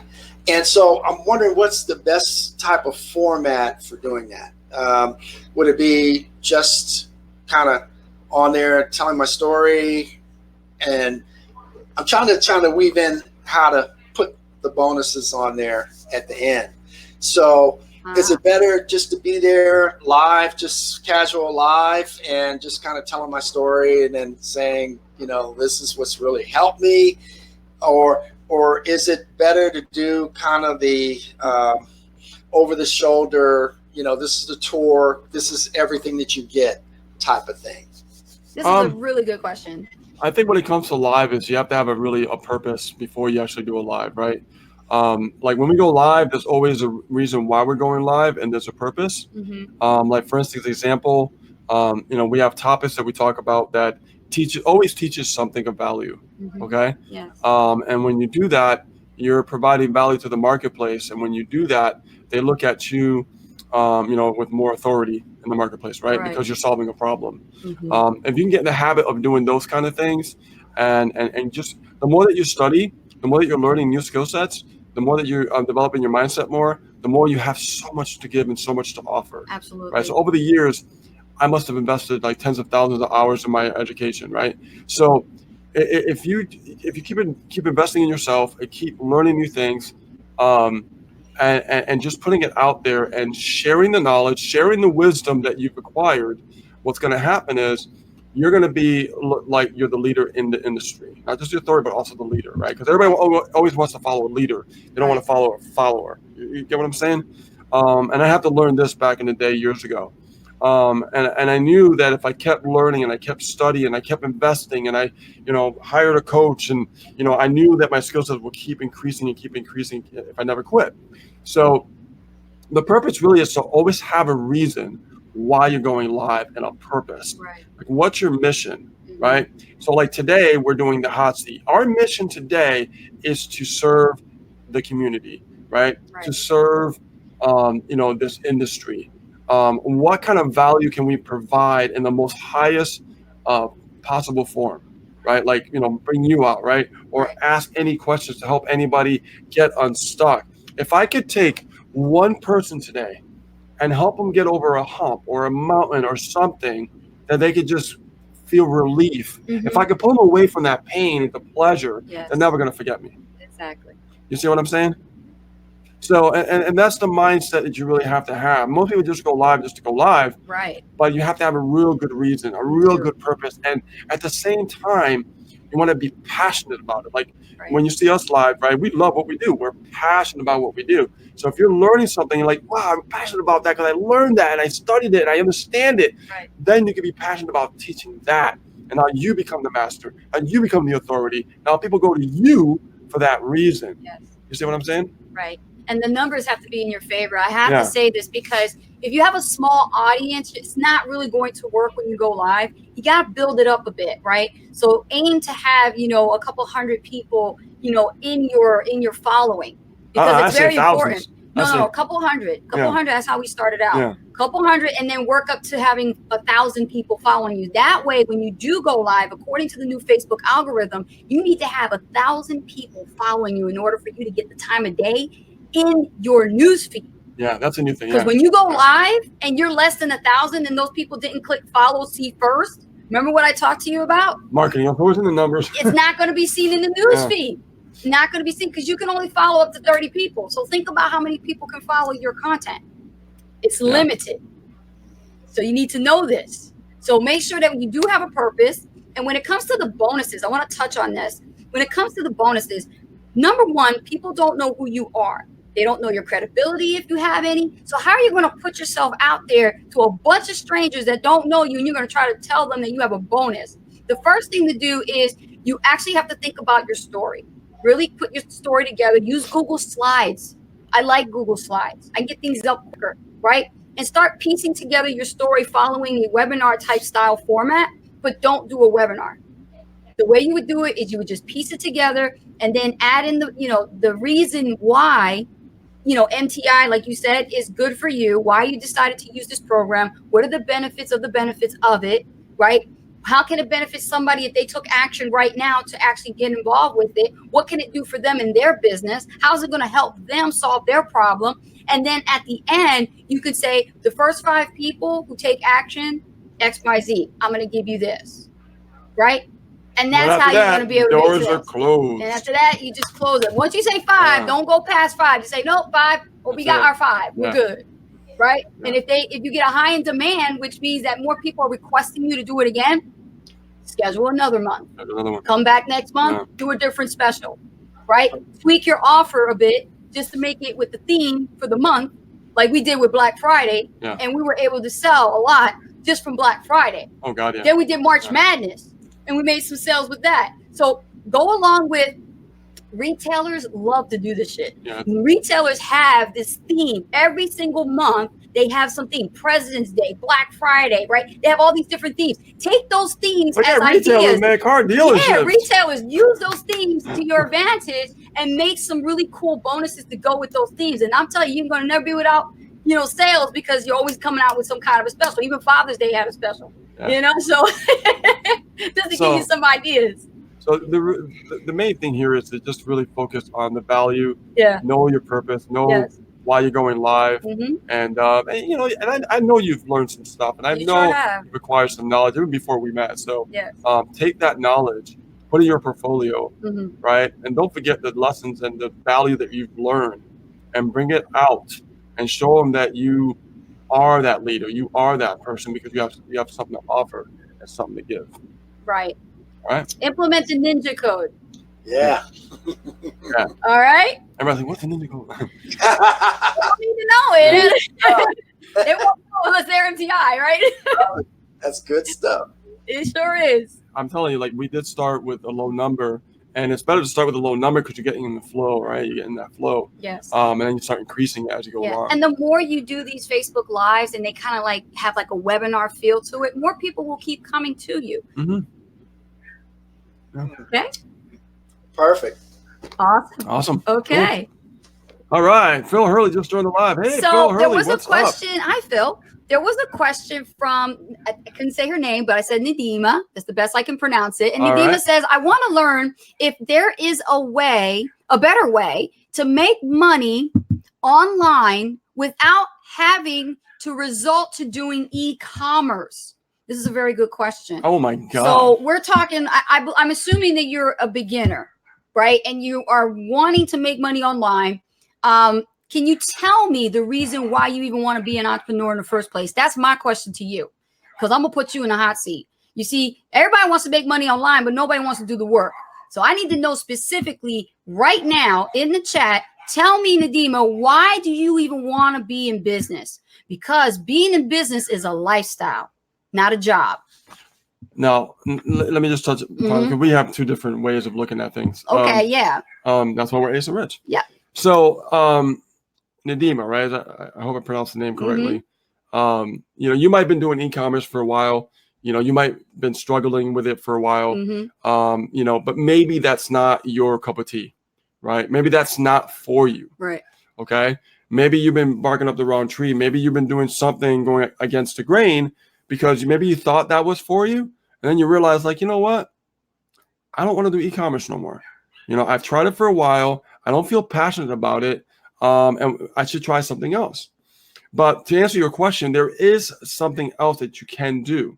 And so I'm wondering what's the best type of format for doing that? Would it be just kind of on there telling my story? And I'm trying to weave in how to put the bonuses on there at the end. So is it better just to be there live, just casual live, and just kind of telling my story and then saying, you know, this is what's really helped me? Or is it better to do kind of the over the shoulder, you know, this is the tour, this is everything that you get type of thing? This is a really good question. I think when it comes to live is you have to have a purpose before you actually do a live, right? Like when we go live, there's always a reason why we're going live, and there's a purpose. Like for instance, example, we have topics that we talk about that always teaches something of value. Okay. Yes. And when you do that, you're providing value to the marketplace. And when you do that, they look at you, with more authority in the marketplace, right? Because you're solving a problem. If you can get in the habit of doing those kind of things, and just the more that you study, the more that you're learning new skill sets, the more that you're developing your mindset more, the more you have so much to give and so much to offer. Absolutely. Right. So over the years, I must have invested like tens of thousands of hours in my education. Right. So if you keep investing in yourself and keep learning new things, and just putting it out there and sharing the knowledge, sharing the wisdom that you've acquired, what's going to happen is you're going to be like you're the leader in the industry, not just the authority, but also the leader, right? Because everybody always wants to follow a leader. They don't want to follow a follower. You get what I'm saying? And I had to learn this back in the day years ago. And I knew that if I kept learning and I kept studying and I kept investing and I, hired a coach and, I knew that my skill sets would keep increasing if I never quit. So the purpose really is to always have a reason why you're going live and a purpose. Right. Like what's your mission, right? So like today we're doing the hot seat. Our mission today is to serve the community, right? To serve, this industry. What kind of value can we provide in the most highest possible form, right? Like, bring you out, right? Or ask any questions to help anybody get unstuck. If I could take one person today and help them get over a hump or a mountain or something that they could just feel relief. If I could pull them away from that pain, the pleasure, they're never going to forget me. Exactly. You see what I'm saying? So, and that's the mindset that you really have to have. Most people just go live just to go live. Right. But you have to have a real good reason, a real good purpose. And at the same time, you want to be passionate about it. Like when you see us live, right, we love what we do. We're passionate about what we do. So if you're learning something, you're like, wow, I'm passionate about that because I learned that and I studied it and I understand it. Right. Then you can be passionate about teaching that. And now you become the master and you become the authority. Now people go to you for that reason. Yes. You see what I'm saying? Right. And the numbers have to be in your favor. I have to say this because if you have a small audience, it's not really going to work when you go live. You got to build it up a bit, right? So aim to have, a couple hundred people, in your following because it's very important. No, a couple hundred. That's how we started out. Yeah. Couple hundred, and then work up to having 1,000 people following you. That way, when you do go live, according to the new Facebook algorithm, you need to have 1,000 people following you in order for you to get the time of day in your newsfeed. Yeah, that's a new thing. Because when you go live and you're less than 1,000 and those people didn't click follow, see first, remember what I talked to you about? Marketing, of course, in the numbers. It's not going to be seen in the newsfeed. Not going to be seen because you can only follow up to 30 people. So think about how many people can follow your content. It's limited. So you need to know this. So make sure that you do have a purpose. And when it comes to the bonuses, I want to touch on this. When it comes to the bonuses, number one, people don't know who you are. They don't know your credibility if you have any. So how are you going to put yourself out there to a bunch of strangers that don't know you and you're going to try to tell them that you have a bonus? The first thing to do is you actually have to think about your story. Really put your story together. Use Google Slides. I like Google Slides. I get things up quicker, right? And start piecing together your story following a webinar type style format, but don't do a webinar. The way you would do it is you would just piece it together and then add in the reason why, MTI, like you said, is good for you, why you decided to use this program, what are the benefits of it, right? How can it benefit somebody if they took action right now to actually get involved with it? What can it do for them in their business? How's it going to help them solve their problem? And then at the end, you could say the first 5 people who take action, XYZ, I'm going to give you this, right? And that's how you're going to be able to doors make are closed. And after that, you just close it. Once you say 5, don't go past 5. You say, no, 5. Well, we got our 5. We're good. Right? Yeah. And if you get a high in demand, which means that more people are requesting you to do it again, schedule another month. Come back next month, do a different special. Right? Tweak your offer a bit just to make it with the theme for the month, like we did with Black Friday. Yeah. And we were able to sell a lot just from Black Friday. Oh, God, yeah. Then we did March Madness. And we made some sales with that. So go along with retailers love to do this shit. Yeah. Retailers have this theme every single month. They have some theme, President's Day, Black Friday, right? They have all these different themes. Take those themes as ideas. Man, car dealerships. Yeah, retailers use those themes to your advantage and make some really cool bonuses to go with those themes. And I'm telling you, you're gonna never be without, sales, because you're always coming out with some kind of a special. Even Father's Day had a special, so just to give you some ideas. So the main thing here is to just really focus on the value. Yeah. Know your purpose. Know why you're going live. Mm-hmm. And I know you've learned some stuff, and I know it requires some knowledge even before we met. So take that knowledge, put it in your portfolio, right? And don't forget the lessons and the value that you've learned, and bring it out and show them that you are that leader, you are that person, because you have something to offer and something to give. Right. Right. Implement the ninja code. Yeah. All right. Everybody's like, what's the ninja code? You don't need to know it. It won't know unless they're MTI, right? That's good stuff. It sure is. I'm telling you, like, we did start with a low number, and it's better to start with a low number because you're getting in the flow, right? You're getting that flow. Yes. And then you start increasing as you go along. And the more you do these Facebook Lives and they kind of like have like a webinar feel to it, more people will keep coming to you. Mm-hmm. Okay. Perfect. Awesome. Okay. Cool. All right. Phil Hurley just joined the live. Hey, so Phil Hurley, there was a what's question. up? Hi, Phil. There was a question from, I couldn't say her name, but I said Nadima. That's the best I can pronounce it. And Nadima says, I want to learn if there is a better way to make money online without having to resort to doing e-commerce. This is a very good question. Oh my God. So we're talking, I'm assuming that you're a beginner, right? And you are wanting to make money online. Can you tell me the reason why you even want to be an entrepreneur in the first place? That's my question to you, because I'm going to put you in a hot seat. You see, everybody wants to make money online, but nobody wants to do the work. So I need to know specifically right now in the chat, tell me, Nadima, why do you even want to be in business? Because being in business is a lifestyle, not a job. Now, let me just touch it. Because we have two different ways of looking at things. Okay, That's why we're Ace and Rich. Yeah. So, Nadima, right? I hope I pronounced the name correctly. You might have been doing e-commerce for a while. You might have been struggling with it for a while. But maybe that's not your cup of tea, right? Maybe that's not for you. Right. Okay. Maybe you've been barking up the wrong tree. Maybe you've been doing something going against the grain because maybe you thought that was for you. And then you realize, like, you know what? I don't want to do e-commerce no more. I've tried it for a while. I don't feel passionate about it. And I should try something else. But to answer your question, there is something else that you can do.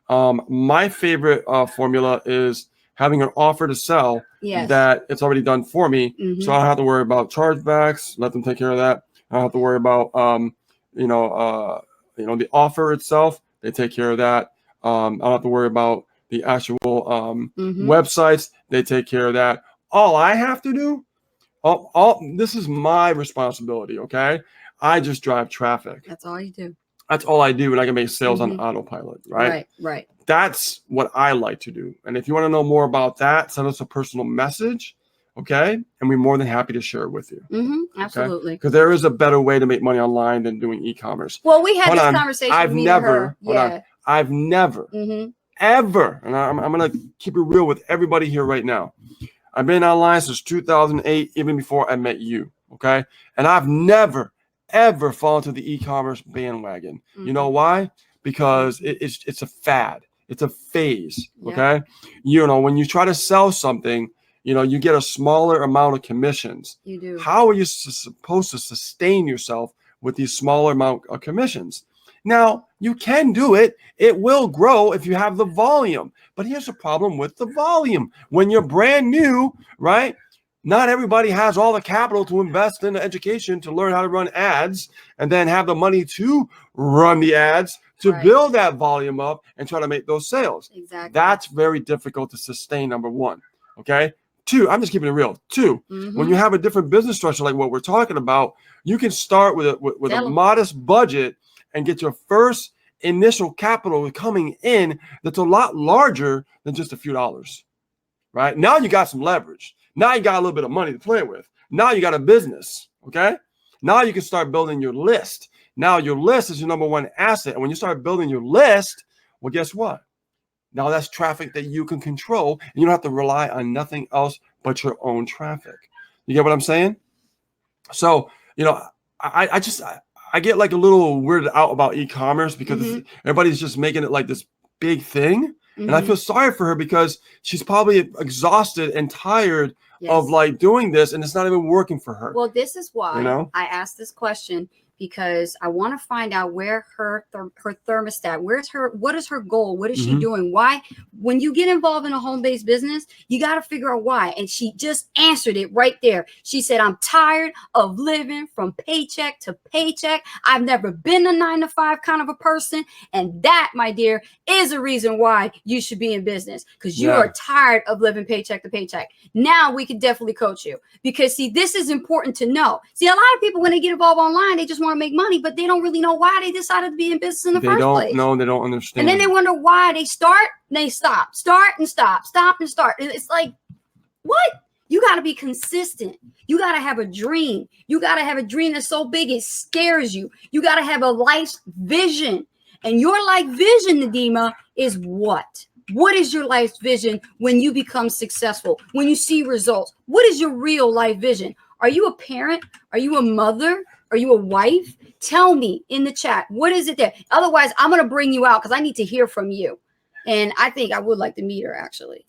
My favorite formula is having an offer to sell that it's already done for me. So I don't have to worry about chargebacks. Let them take care of that. I don't have to worry about, the offer itself. They take care of that. I don't have to worry about the actual websites. They take care of that. All I have to do, this is my responsibility, okay? I just drive traffic. That's all you do. That's all I do, and I can make sales on autopilot, right? Right. That's what I like to do. And if you want to know more about that, send us a personal message, okay? And we're more than happy to share it with you. Absolutely. Because there is a better way to make money online than doing e-commerce. Well, we had this conversation. I've never, ever, and I'm going to keep it real with everybody here right now. I've been online since 2008, even before I met you, okay? And I've never, ever fallen to the e-commerce bandwagon. You know why? Because it's a fad. It's a phase, okay? When you try to sell something, you get a smaller amount of commissions. You do. How are you supposed to sustain yourself with these smaller amount of commissions? Now, you can do it. It will grow if you have the volume. But here's the problem with the volume. When you're brand new, right? Not everybody has all the capital to invest in education to learn how to run ads and then have the money to run the ads to build that volume up and try to make those sales. Exactly. That's very difficult to sustain, number one. Okay. Two, I'm just keeping it real. Two, when you have a different business structure like what we're talking about, you can start with a modest budget and get your first initial capital coming in that's a lot larger than just a few dollars. Right? Now you got some leverage. Now you got a little bit of money to play with. Now you got a business. Okay. Now you can start building your list. Now your list is your number one asset. And when you start building your list, well, guess what? Now that's traffic that you can control. And you don't have to rely on nothing else but your own traffic. You get what I'm saying? So, I get like a little weirded out about e-commerce because everybody's just making it like this big thing. And I feel sorry for her because she's probably exhausted and tired of like doing this, and it's not even working for her. Well, this is why I asked this question, because I want to find out where her thermostat, what is her goal? What is she doing? Why? When you get involved in a home-based business, you got to figure out why. And she just answered it right there. She said, I'm tired of living from paycheck to paycheck. I've never been a 9-to-5 kind of a person. And that, my dear, is a reason why you should be in business, because you are tired of living paycheck to paycheck. Now we can definitely coach you, because see, this is important to know. See, a lot of people, when they get involved online, they just want to make money, but they don't really know why they decided to be in business in the first place. They don't understand. And then they wonder why they start and they stop and start. It's like, what? You got to be consistent. You got to have a dream. You got to have a dream that's so big it scares you. You got to have a life vision. And your life vision, Nadima, is what? What is your life vision when you become successful, when you see results? What is your real life vision? Are you a parent? Are you a mother? Are you a wife? Tell me in the chat. What is it there? Otherwise, I'm going to bring you out because I need to hear from you. And I think I would like to meet her, actually.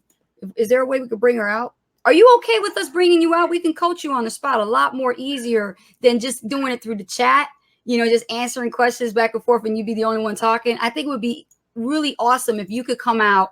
Is there a way we could bring her out? Are you okay with us bringing you out? We can coach you on the spot a lot more easier than just doing it through the chat, just answering questions back and forth and you be the only one talking. I think it would be really awesome if you could come out.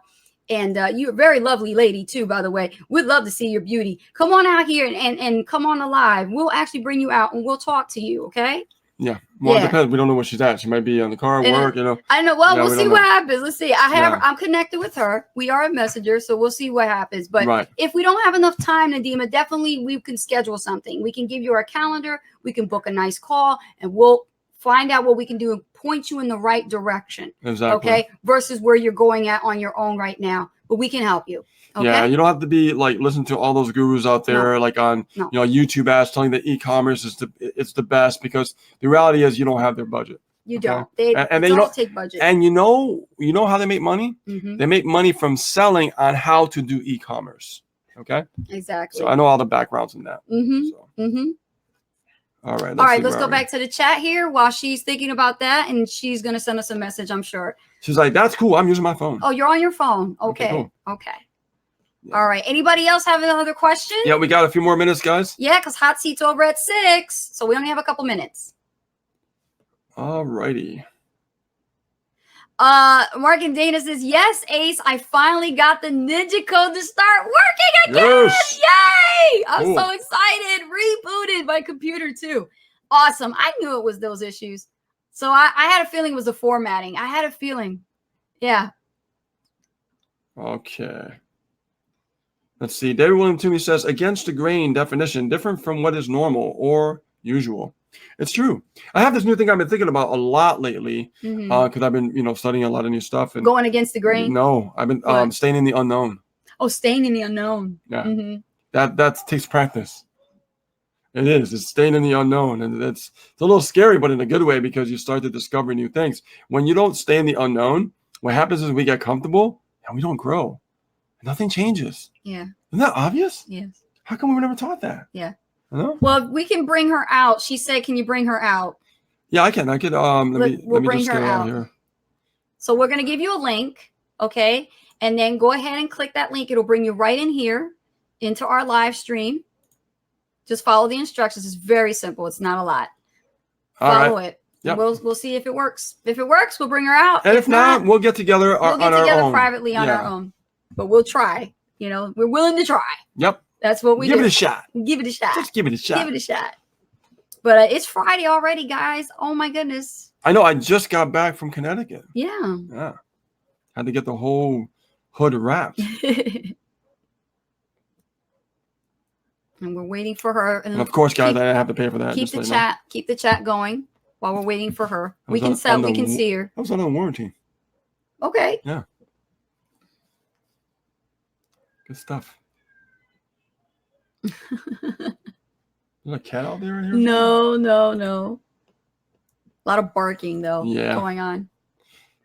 And you're a very lovely lady too, by the way. We'd love to see your beauty. Come on out here and come on the live. We'll actually bring you out and we'll talk to you, okay? Yeah. Well, it depends. We don't know where she's at. She might be on the car, work, I know. Well, we'll see what happens. Let's see. I'm connected with her. We are a messenger, so we'll see what happens. But if we don't have enough time, Nadima, definitely we can schedule something. We can give you our calendar. We can book a nice call, and we'll find out what we can do and point you in the right direction. Exactly. Okay. Versus where you're going at on your own right now. But we can help you. Okay? Yeah. You don't have to be like listen to all those gurus out there like on YouTube ads telling that e-commerce is the best, because the reality is you don't have their budget. You don't. They don't take budget. And you know how they make money? They make money from selling on how to do e-commerce. Okay. Exactly. So I know all the backgrounds in that. All right. Let's go back to the chat here while she's thinking about that, and she's going to send us a message, I'm sure. She's like, that's cool. I'm using my phone. Oh, you're on your phone. Okay. Cool. Okay. Yeah. All right. Anybody else have another question? Yeah, we got a few more minutes, guys. Yeah, because hot seat's over at 6, so we only have a couple minutes. All righty. Mark and Dana says, yes, Ace, I finally got the Ninja code to start working again. Yes. Yay! I'm so excited. Rebooted my computer too. Awesome. I knew it was those issues. So I had a feeling it was the formatting. I had a feeling. Yeah. Okay. Let's see. David William Toomey says, against the grain definition, different from what is normal or usual. It's true. I have this new thing I've been thinking about a lot lately because I've been, studying a lot of new stuff. And going against the grain? No, I've been staying in the unknown. Oh, staying in the unknown. Yeah. That takes practice. It is. It's staying in the unknown. And it's a little scary, but in a good way, because you start to discover new things. When you don't stay in the unknown, what happens is we get comfortable and we don't grow. Nothing changes. Yeah. Isn't that obvious? Yes. How come we were never taught that? Yeah. No? Well, we can bring her out. She said, can you bring her out? Yeah, I can. Let me just get out here. So we're going to give you a link, okay? And then go ahead and click that link. It'll bring you right in here into our live stream. Just follow the instructions. It's very simple. It's not a lot. Follow it. Yep. We'll see if it works. If it works, we'll bring her out. And if not, we'll get together on our own. We'll get together privately on our own. But we'll try. We're willing to try. Yep. That's what we do. Give it a shot. Give it a shot. Just give it a shot. Give it a shot. But it's Friday already, guys. Oh, my goodness. I know. I just got back from Connecticut. Yeah. Yeah. Had to get the whole hood wrapped. And we're waiting for her. And of course, guys, I have to pay for that. Keep the chat going while we're waiting for her. We can see her. I was under warranty. Okay. Yeah. Good stuff. There's a cat out there in here? No. A lot of barking though Yeah. going on.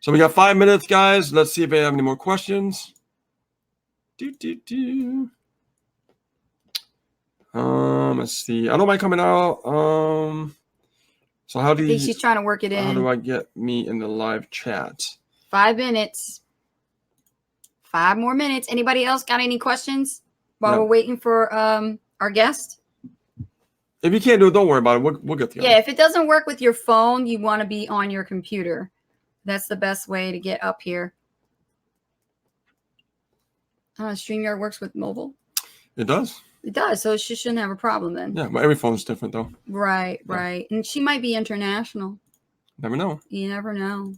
So we got 5 minutes, guys. Let's see if they have any more questions. Let's see. I don't mind coming out. So how do I think she's trying to work it in. How do I get me in the live chat? 5 minutes. 5 more minutes. Anybody else got any questions while we're waiting for our guest? If you can't do it, don't worry about it. We'll get together. Yeah, if it doesn't work with your phone, you want to be on your computer. That's the best way to get up here. StreamYard works with mobile. It does. It does, so she shouldn't have a problem then. Yeah, but every phone's different though. Right. And she might be international. Never know. You never know.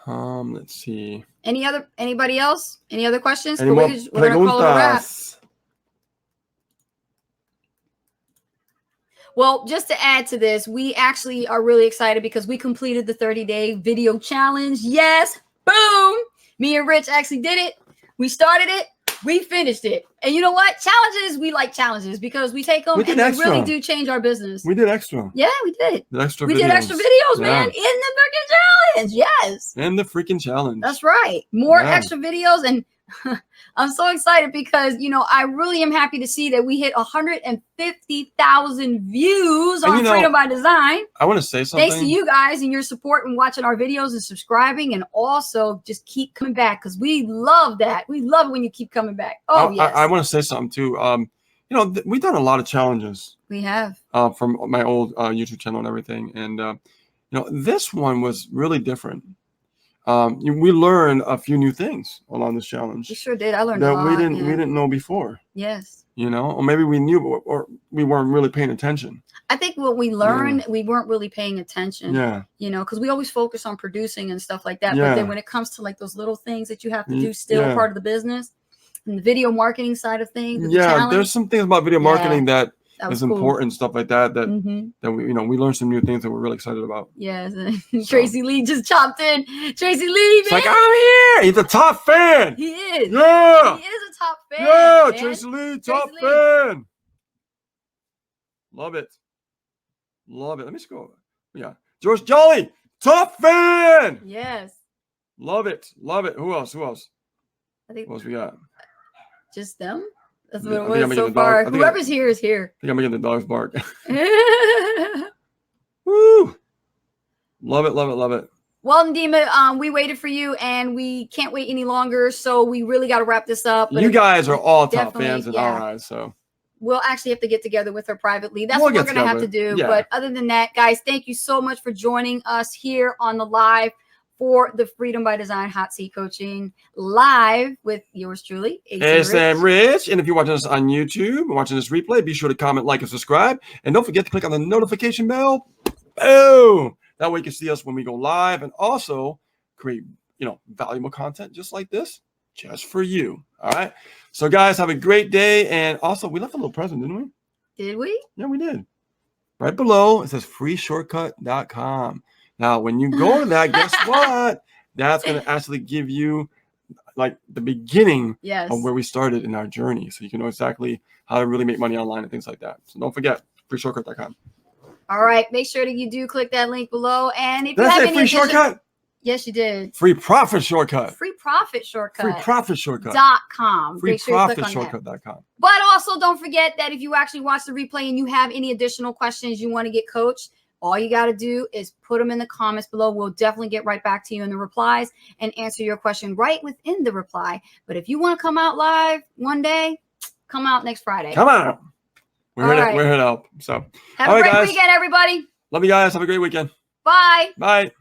Let's see. Anybody else? Any other questions? Any more We're gonna call it a wrap. Well, just to add to this, we actually are really excited because we completed the 30-day video challenge. Yes, boom! Me and Rich actually did it. We started it. We finished it. And you know what? Challenges, we like challenges because we take them and they really do change our business. We did extra. Yeah, we did. We did extra videos, man, in the freaking challenge. Yes. In the freaking challenge. That's right. More extra videos. And I'm so excited because, I really am happy to see that we hit 150,000 views on Freedom by Design. I want to say something. Thanks to you guys and your support and watching our videos and subscribing, and also just keep coming back because we love that. We love it when you keep coming back. Oh, yes. I want to say something too. We've done a lot of challenges. We have. From my old YouTube channel and everything. And, this one was really different. We learned a few new things along this challenge. We sure did. I learned a lot. We didn't know before. Yes. Or maybe we knew, or we weren't really paying attention. I think what we learned, we weren't really paying attention. Yeah. Because we always focus on producing and stuff like that. Yeah. But then when it comes to like those little things that you have to do still part of the business, and the video marketing side of things. There's some things about video marketing that is cool. important, stuff like that that we learned some new things that we're really excited about. Yes. Tracy Lee just chopped in. Tracy Lee, it's like, I'm here. He's a top fan. He is. Yeah. He is a top fan. Yeah, man. Tracy Lee, top fan. Love it. Let me just go. Yeah. George Jolly, top fan. Yes. Love it. Who else? I think what else we got? Just them. That's what it was so far. Whoever's here is here. I think I'm making the dogs bark. Woo! Love it. Well, Ndima, we waited for you and we can't wait any longer. So we really got to wrap this up. You guys are all top fans in our eyes. So we'll actually have to get together with her privately. That's what we're going to have to do. Yeah. But other than that, guys, thank you so much for joining us here on the live for the Freedom by Design Hot Seat Coaching live with yours truly, ASM Rich. And if you're watching us on YouTube and watching this replay, be sure to comment, like, and subscribe. And don't forget to click on the notification bell. Boom! That way you can see us when we go live and also create, valuable content just like this, just for you. All right. So guys, have a great day. And also we left a little present, didn't we? Did we? Yeah, we did. Right below, it says freeshortcut.com. Now, when you go to that, guess what? That's going to actually give you like the beginning of where we started in our journey. So you can know exactly how to really make money online and things like that. So don't forget, freeshortcut.com. All right. Make sure that you do click that link below. And if you have any free shortcut? Yes, you did. Free profit shortcut. Free profit shortcut. Free profit shortcut. .com. Free profit shortcut.com. But also don't forget that if you actually watch the replay and you have any additional questions you want to get coached, all you got to do is put them in the comments below. We'll definitely get right back to you in the replies and answer your question right within the reply. But if you want to come out live one day, come out next Friday. Come on. We're here to help. So have a great weekend, everybody. Love you guys. Have a great weekend. Bye. Bye.